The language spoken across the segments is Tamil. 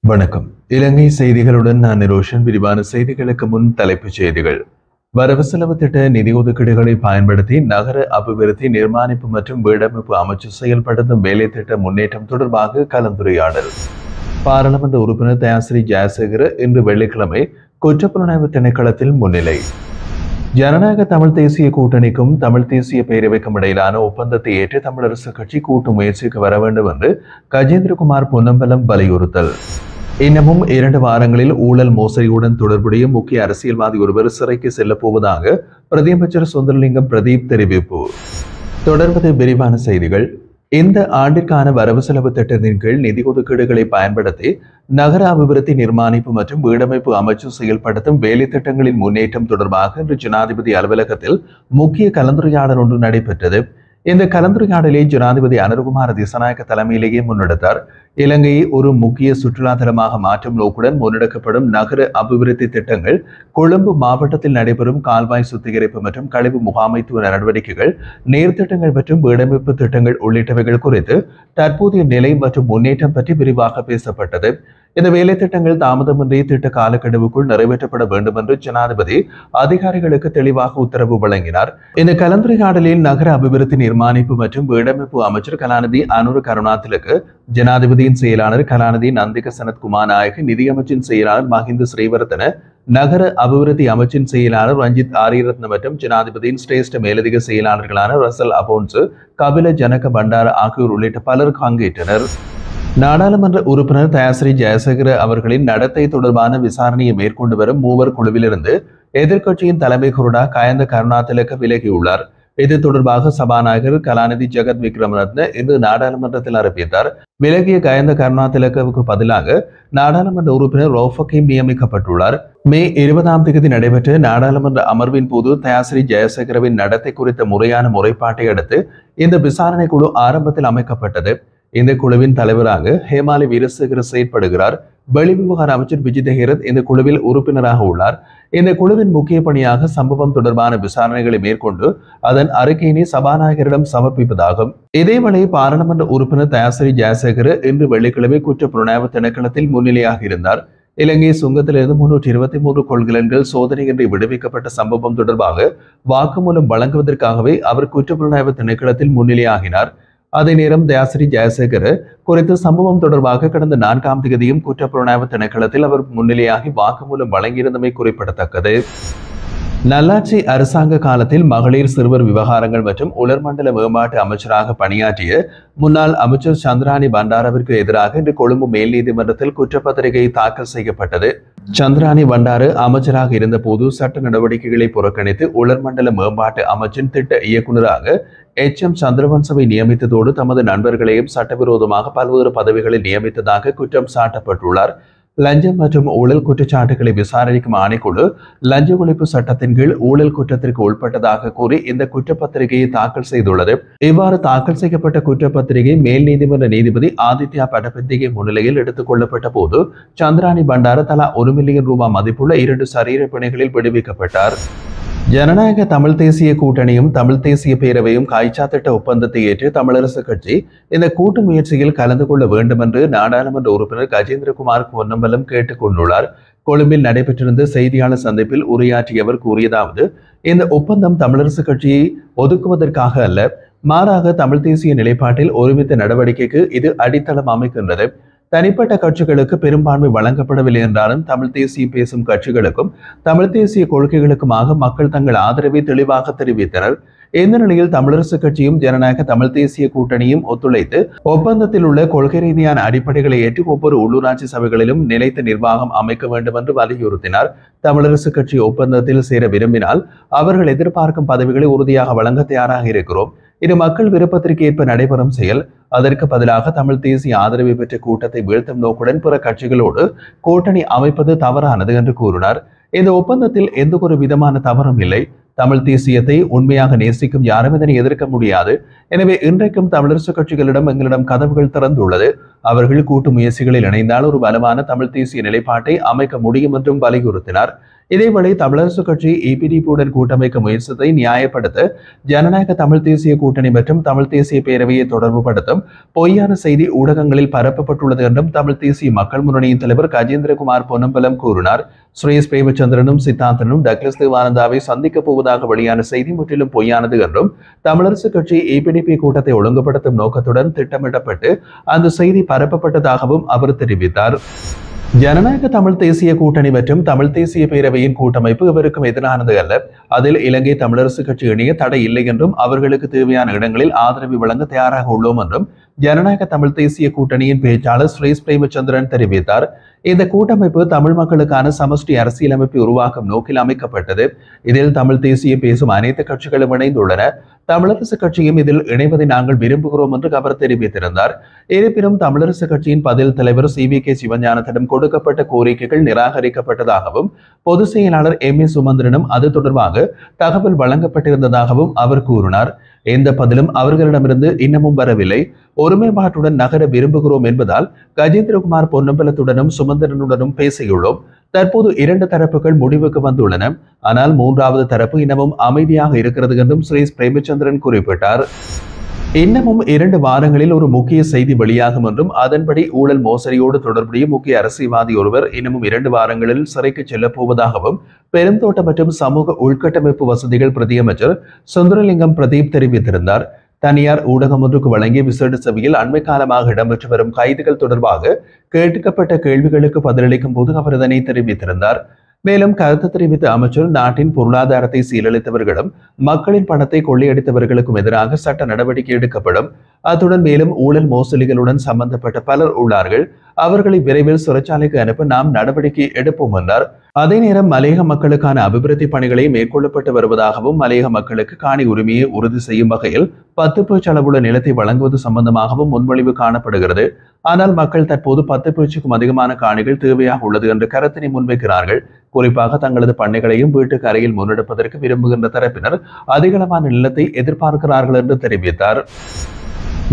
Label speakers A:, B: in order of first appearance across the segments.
A: வணக்கம். இலங்கை செய்திகளுடன் நான் நிரோஷன். விரிவான செய்திகளுக்கு முன் தலைப்புச் செய்திகள். வரவு செலவு திட்ட நிதி ஒதுக்கீடுகளை பயன்படுத்தி நகர அபிவிருத்தி நிர்மாணிப்பு மற்றும் வீடமைப்பு அமைச்சு செயல்படுத்தும் வேலை திட்ட முன்னேற்றம் தொடர்பாக கலந்துரையாடல். பாராளுமன்ற உறுப்பினர் தயாசிறி ஜெயசேகர இன்று வெள்ளிக்கிழமை குற்றப்புலனாய்வு திணைக்களத்தில் முன்னிலை. ஜனநாயக தமிழ் தேசிய கூட்டணிக்கும் தமிழ் தேசிய பேரவைக்கும் இடையிலான ஒப்பந்தத்தை ஏற்று தமிழரசு கட்சி கூட்டு முயற்சிக்கு வர வேண்டும் என்று கஜேந்திரகுமார் பொன்னம்பலம் வலியுறுத்தல். இன்னமும் 2 வாரங்களில் ஊழல் மோசடியுடன் தொடர்புடைய முக்கிய அரசியல்வாதி ஒருவர் சிறைக்கு செல்லப் போவதாக பிரதியமைச்சர் சுந்தரலிங்கம் பிரதீப் தெரிவிப்பு. தொடர்வது விரிவான செய்திகள். இந்த ஆண்டிற்கான வரவு செலவு திட்டத்தின் கீழ் நிதி ஒதுக்கீடுகளை பயன்படுத்தி நகர அபிவிருத்தி நிர்மாணிப்பு மற்றும் வீடமைப்பு அமைச்சு செயல்படுத்தும் வேலை திட்டங்களின் முன்னேற்றம் தொடர்பாக இன்று ஜனாதிபதி அலுவலகத்தில் முக்கிய கலந்துரையாடல் ஒன்று நடைபெற்றது. இந்த கலந்துரையாடலை ஜனாதிபதி அனுரகுமார திசாநாயக்க தலைமையிலேயே முன்னெடுத்தார். இலங்கையை ஒரு முக்கிய சுற்றுலா தலமாக மாற்றும் நோக்குடன் முன்னெடுக்கப்படும் நகர அபிவிருத்தி திட்டங்கள், கொழும்பு மாவட்டத்தில் நடைபெறும் கால்வாய் சுத்திகரிப்பு மற்றும் கழிவு முகாமைத்துவ நடவடிக்கைகள், நீர்த்திட்டங்கள் மற்றும் வீடமைப்பு திட்டங்கள் உள்ளிட்டவைகள் குறித்து தற்போதைய நிலை மற்றும் முன்னேற்றம் பற்றி விரிவாக பேசப்பட்டது. இந்த வேலை திட்டங்கள் தாமதமின்றி திட்ட காலக்கெடுவுக்குள் நிறைவேற்றப்பட வேண்டும் என்று ஜனாதிபதி அதிகாரிகளுக்கு தெளிவாக உத்தரவு வழங்கினார். இந்த கலந்துரையாடலில் நகர அபிவிருத்தி நிர்மாணிப்பு மற்றும் வீடமைப்பு அமைச்சர் கலாநிதி அனுர கருணாதிலக்கு, ஜனாதிபதியின் செயலாளர் கலாநிதி நந்திக சனத்குமார் நாயக், நிதியமைச்சின் செயலாளர் மஹிந்த ஸ்ரீவர்தன, நகர அபிவிருத்தி அமைச்சின் செயலாளர் ரஞ்சித் ஆரியரத்ன மற்றும் ஜனாதிபதியின் சிரேஷ்ட மேலதிக செயலாளர்களான ரசல் அபோன்சு, கபில ஜனக பண்டார ஆகியோர் உள்ளிட்ட பலர் பங்கேற்றனர். நாடாளுமன்ற உறுப்பினர் தயாசிறி ஜெயசேகர அவர்களின் நடத்தை தொடர்பான விசாரணையை மேற்கொண்டு வரும் 3 குழுவிலிருந்து எதிர்க்கட்சியின் தலைமை கொறடா கயந்த கருணாதிலக்க விலகியுள்ளார். இது தொடர்பாக சபாநாயகர் கலாநிதி ஜெகத் விக்ரமரத்ன இன்று நாடாளுமன்றத்தில் அறிவித்தார். விலகிய கயந்த கருணாதிலக்கவுக்கு பதிலாக நாடாளுமன்ற உறுப்பினர் ரௌஃபக்கீம் நியமிக்கப்பட்டுள்ளார். மே 20ஆம் தேதி நடைபெற்ற நாடாளுமன்ற அமர்வின் போது தயாசிறி ஜெயசேகரவின் நடத்தை குறித்த முறையான முறைப்பாட்டை அடுத்து இந்த விசாரணை குழு ஆரம்பத்தில் அமைக்கப்பட்டது. இந்த குழுவின் தலைவராக ஹேமாலி வீரசேகர செயற்படுகிறார். வெளிவிவகார அமைச்சர் விஜித ஹேரத் இந்த குழுவில் உறுப்பினராக உள்ளார். இந்த குழுவின் முக்கிய பணியாக சம்பவம் தொடர்பான விசாரணைகளை மேற்கொண்டு அதன் அறிக்கையினை சபாநாயகரிடம் சமர்ப்பிப்பதாகும். இதேவேளை பாராளுமன்ற உறுப்பினர் தயாசிறி ஜெயசேகர இன்று வெள்ளிக்கிழமை குற்றப்புலனாய்வு திணைக்களத்தில் முன்னிலையாக இருந்தார். இலங்கை சுங்கத்திலிருந்து 323 கொள்கலன்கள் சோதனையின்றி விடுவிக்கப்பட்ட சம்பவம் தொடர்பாக வாக்குமூலம் வழங்குவதற்காகவே அவர் குற்றப்புலனாய்வு திணைக்களத்தில் முன்னிலையாகினார். அதே நேரம் தயாசிறி ஜெயசேகர குறித்த சம்பவம் தொடர்பாக கடந்த 4ஆம் தேதியும் குற்றப்புலனாய்வு திணைக்களத்தில் அவர் முன்னிலையாகி வாக்குமூலம் வழங்கியிருந்தமை குறிப்பிடத்தக்கது. நல்லாட்சி அரசாங்க காலத்தில் மகளிர் சிறுவர் விவகாரங்கள் மற்றும் உலர்மண்டல மேம்பாட்டு அமைச்சராக பணியாற்றிய முன்னாள் அமைச்சர் சந்திராணி பண்டாரவிற்கு எதிராக இன்று கொழும்பு மேல் நீதிமன்றத்தில் குற்றப்பத்திரிகை தாக்கல் செய்யப்பட்டது. சந்திராணி பண்டாரு அமைச்சராக இருந்தபோது சட்ட நடவடிக்கைகளை புறக்கணித்து உலர்மண்டல மேம்பாட்டு அமைச்சின் திட்ட இயக்குநராக HM சந்திரவன்சவை நியமித்ததோடு தமது நண்பர்களையும் சட்டவிரோதமாக பல்வேறு பதவிகளில் நியமித்ததாக குற்றம் சாட்டப்பட்டுள்ளார். லஞ்சம் மற்றும் ஊழல் குற்றச்சாட்டுகளை விசாரிக்கும் ஆணைக்குழு லஞ்ச ஒழிப்பு சட்டத்தின் கீழ் ஊழல் குற்றத்திற்கு உட்பட்டதாக கூறி இந்த குற்றப்பத்திரிகையை தாக்கல் செய்துள்ளது. இவ்வாறு தாக்கல் செய்யப்பட்ட குற்றப்பத்திரிகை மேல் நீதிமன்ற நீதிபதி ஆதித்யா படபத்திரிகை முன்னிலையில் எடுத்துக் கொள்ளப்பட்ட போது சந்திராணி பண்டார தலா 1 மில்லியன் ரூபாய் மதிப்புள்ள 2 சரீர பிணைகளில் விடுவிக்கப்பட்டார். ஜனநாயக தமிழ் தேசிய கூட்டணியும் தமிழ் தேசிய பேரவையும் காய்ச்சா திட்ட ஒப்பந்தத்தை ஏற்று தமிழரசு கட்சி இந்த கூட்டு முயற்சியில் கலந்து கொள்ள வேண்டும் என்று நாடாளுமன்ற உறுப்பினர் கஜேந்திரகுமார் பொன்னம்பலம் கேட்டுக் கொண்டுள்ளார். கொழும்பில் நடைபெற்றிருந்த செய்தியாளர் சந்திப்பில் உரையாற்றியவர் கூறியதாவது, இந்த ஒப்பந்தம் தமிழரசு கட்சியை ஒதுக்குவதற்காக அல்ல, மாறாக தமிழ் தேசிய நிலைப்பாட்டில் ஒருமித்த நடவடிக்கைக்கு இது அடித்தளம் அமைக்கின்றது. தனிப்பட்ட கட்சிகளுக்கு பெரும்பான்மை வழங்கப்படவில்லை என்றாலும் தமிழ் தேசிய பேசும் கட்சிகளுக்கும் தமிழ் தேசிய கொள்கைகளுக்குமாக மக்கள் தங்கள் ஆதரவை தெளிவாக தெரிவித்தனர். இந்த நிலையில் தமிழரசு கட்சியும் ஜனநாயக தமிழ் தேசிய கூட்டணியும் ஒத்துழைத்து ஒப்பந்தத்தில் உள்ள கொள்கை ரீதியான அடிப்படைகளை ஏற்று ஒவ்வொரு உள்ளூராட்சி சபைகளிலும் நிலைத்த நிர்வாகம் அமைக்க வேண்டும் என்று வலியுறுத்தினார். தமிழரசு கட்சி ஒப்பந்தத்தில் சேர விரும்பினால் அவர்கள் எதிர்பார்க்கும் பதவிகளை உறுதியாக வழங்க தயாராக இருக்கிறோம். இது மக்கள் விருப்பத்திற்கு ஏற்ப நடைபெறும் செயல். அதற்கு பதிலாக தமிழ் தேசிய ஆதரவை பெற்ற கூட்டத்தை வீழ்த்தும் நோக்குடன் பிற கட்சிகளோடு கூட்டணி அமைப்பது தவறானது என்று கூறினார். இந்த ஒப்பந்தத்தில் எந்த ஒரு விதமான தவறும் இல்லை. தமிழ் தேசியத்தை உண்மையாக நேசிக்கும் யாரும் இதனை எதிர்க்க முடியாது. எனவே இன்றைக்கும் தமிழரசு கட்சிகளிடம் எங்களிடம் கதவுகள் திறந்துள்ளது. அவர்கள் கூட்டு முயற்சிகளில் இணைந்தால் ஒரு பலமான தமிழ் தேசிய நிலைப்பாட்டை அமைக்க முடியும் என்றும் வலியுறுத்தினார். இதேவேளை தமிழரசு கட்சி EPDP-உடன் கூட்டமைக்க முயற்சித்தை நியாயப்படுத்த ஜனநாயக தமிழ் தேசிய கூட்டணி மற்றும் தமிழ் தேசிய பேரவையை தொடர்புபடுத்தும் பொய்யான செய்தி ஊடகங்களில் பரப்பப்பட்டுள்ளது என்றும் தமிழ் தேசிய மக்கள் முன்னணியின் தலைவர் கஜேந்திரகுமார் பொன்னம்பலம் கூறினார். சுரேஷ் பிரேமச்சந்திரனும் சித்தாந்தனும் டக்ளஸ் தேவானந்தாவை சந்திக்கப் போவதாக வெளியான செய்தி முற்றிலும் பொய்யானது என்றும் தமிழரசு கட்சி EPDP கூட்டத்தை ஒழுங்குபடுத்தும் நோக்கத்துடன் திட்டமிடப்பட்டு அந்த செய்தி பரப்பப்பட்டதாகவும் அவர் தெரிவித்தார். ஜனநாயக தமிழ் தேசிய கூட்டணி மற்றும் தமிழ் தேசிய பேரவையின் கூட்டமைப்பு இவருக்கும் எதிரானது அல்ல. அதில் இலங்கை தமிழரசு கட்சி இணைய தடை இல்லை என்றும் அவர்களுக்கு தேவையான இடங்களில் ஆதரவு வழங்க தயாராக உள்ளோம் என்றும் ஜனநாயக தமிழ் தேசிய கூட்டணியின் பேச்சாளர் சுரேஷ் பிரேமச்சந்திரன் தெரிவித்தார். இந்த கூட்டமைப்பு தமிழ் மக்களுக்கான சமஷ்டி அரசியலமைப்பை உருவாக்கும் நோக்கில் அமைக்கப்பட்டது. இதில் தமிழ் தேசிய பேசும் அனைத்து கட்சிகளும் இணைந்துள்ளன. தமிழரசு கட்சியும் இதில் இணைவதை நாங்கள் விரும்புகிறோம் என்று அவர் தெரிவித்திருந்தார். இருப்பினும் தமிழரசு கட்சியின் பதில் தலைவர் CVK சிவஞானத்திடம் கொடுக்கப்பட்ட கோரிக்கைகள் நிராகரிக்கப்பட்டதாகவும் பொதுச் செயலாளர் MA சுமந்திரனும் அது தொடர்பாக தகவல் வழங்கப்பட்டிருந்ததாகவும் அவர் கூறினார். எந்த பதிலும் அவர்களிடமிருந்து இன்னமும் வரவில்லை. ஒருமைப்பாட்டுடன் நகர விரும்புகிறோம் என்பதால் கஜேந்திரகுமார் பொன்னம்பலத்துடனும் சுமந்திரனுடனும் பேசியுள்ளோம். தற்போது 2 தரப்புகள் முடிவுக்கு வந்துள்ளன. ஆனால் 3வது தரப்பு இன்னமும் அமைதியாக இருக்கிறது என்றும் சுரேஷ் பிரேமச்சந்திரன் குறிப்பிட்டார். இன்னமும் 2 வாரங்களில் ஒரு முக்கிய செய்தி வெளியாகும் என்றும் அதன்படி ஊழல் மோசடியோடு தொடர்புடைய முக்கிய அரசியல்வாதி ஒருவர் இன்னமும் 2 வாரங்களில் சிறைக்கு செல்லப் போவதாகவும் பெருந்தோட்ட மற்றும் சமூக உள்கட்டமைப்பு வசதிகள் பிரதியமைச்சர் சுந்தரலிங்கம் பிரதீப் தெரிவித்திருந்தார். தனியார் ஊடகம் ஒன்றுக்கு வழங்கிய விசேட சபையில் அண்மை காலமாக இடம்பெற்று வரும் கைதுகள் தொடர்பாக கேட்கப்பட்ட கேள்விகளுக்கு பதிலளிக்கும் போது அவர் இதனை தெரிவித்திருந்தார். மேலும் கருத்து தெரிவித்த அமைச்சர் நாட்டின் பொருளாதாரத்தை சீரழித்தவர்களும் மக்களின் பணத்தை கொள்ளையடித்தவர்களுக்கும் எதிராக சட்ட நடவடிக்கை எடுக்கப்படும். அத்துடன் மேலும் ஊழல் மோசடிகளுடன் சம்பந்தப்பட்ட பலர் உள்ளார்கள். அவர்களை விரைவில் சிறைச்சாலைக்கு அனுப்ப நாம் நடவடிக்கை எடுப்போம் என்றார். அதே நேரம் மலையக மக்களுக்கான அபிவிருத்தி பணிகளை மேற்கொள்ளப்பட்டு வருவதாகவும் மலையக மக்களுக்கு காணி உரிமையை உறுதி செய்யும் வகையில் 10 பேச்சு அளவுள்ள நிலத்தை வழங்குவது சம்பந்தமாகவும் முன்மொழிவு காணப்படுகிறது. ஆனால் மக்கள் தற்போது 10 பேச்சுக்கும் அதிகமான காணிகள் தேவையாக உள்ளது என்று கருத்தினை முன்வைக்கிறார்கள். குறிப்பாக தங்களது பண்ணைகளையும் வீட்டுக்கு அருகில் முன்னெடுப்பதற்கு விரும்புகின்ற தரப்பினர் அதிகளவான நிலத்தை எதிர்பார்க்கிறார்கள் என்று தெரிவித்தார்.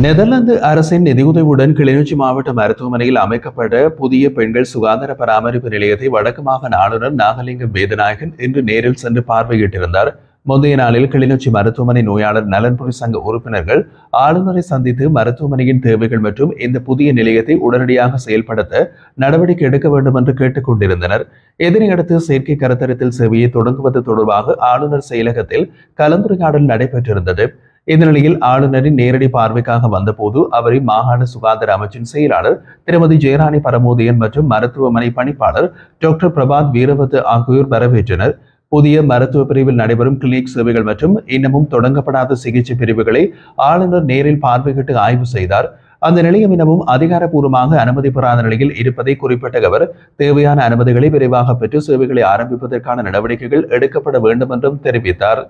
A: நெதர்லாந்து அரசின் நிதியுதவியுடன் கிளிநொச்சி மாவட்ட மருத்துவமனையில் அமைக்கப்பட்ட புதிய பெண்கள் சுகாதார பராமரிப்பு நிலையத்தை வடக்கு மாகாண ஆளுநர் நாகலிங்கம் வேதநாயகன் இன்று நேரில் சென்று பார்வையிட்டிருந்தார். முந்தைய நாளில் கிளிநொச்சி மருத்துவமனை நோயாளர் நலன்புரி சங்க உறுப்பினர்கள் ஆளுநரை சந்தித்து மருத்துவமனையின் தேவைகள் மற்றும் இந்த புதிய நிலையத்தை உடனடியாக செயல்படுத்த நடவடிக்கை எடுக்க வேண்டும் என்று கேட்டுக் கொண்டிருந்தனர். இதனையடுத்து செயற்கை கருத்தரித்தல் சேவையை தொடங்குவது தொடர்பாக ஆளுநர் செயலகத்தில் கலந்துரையாடல் நடைபெற்றிருந்தது. இந்த நிலையில் ஆளுநரின் நேரடி பார்வைக்காக வந்தபோது அவரை மாகாண சுகாதார அமைச்சின் செயலாளர் திருமதி ஜெயராணி பரமோதயன் மற்றும் மருத்துவமனை பணிப்பாளர் டாக்டர் பிரபாத் வீரவத்து ஆகியோர் வரவேற்றனர். புதிய மருத்துவ பிரிவில் நடைபெறும் கிளினிக் சேவைகள் மற்றும் இன்னமும் தொடங்கப்படாத சிகிச்சை பிரிவுகளை ஆளுநர் நேரில் பார்வையிட்டு ஆய்வு செய்தார். அந்த நிலையம் இன்னமும் அதிகாரப்பூர்வமாக அனுமதி பெறாத நிலையில் இருப்பதை குறிப்பிட்ட அவர் தேவையான அனுமதிகளை விரைவாக பெற்று சேவைகளை ஆரம்பிப்பதற்கான நடவடிக்கைகள் எடுக்கப்பட வேண்டும் என்றும் தெரிவித்தார்.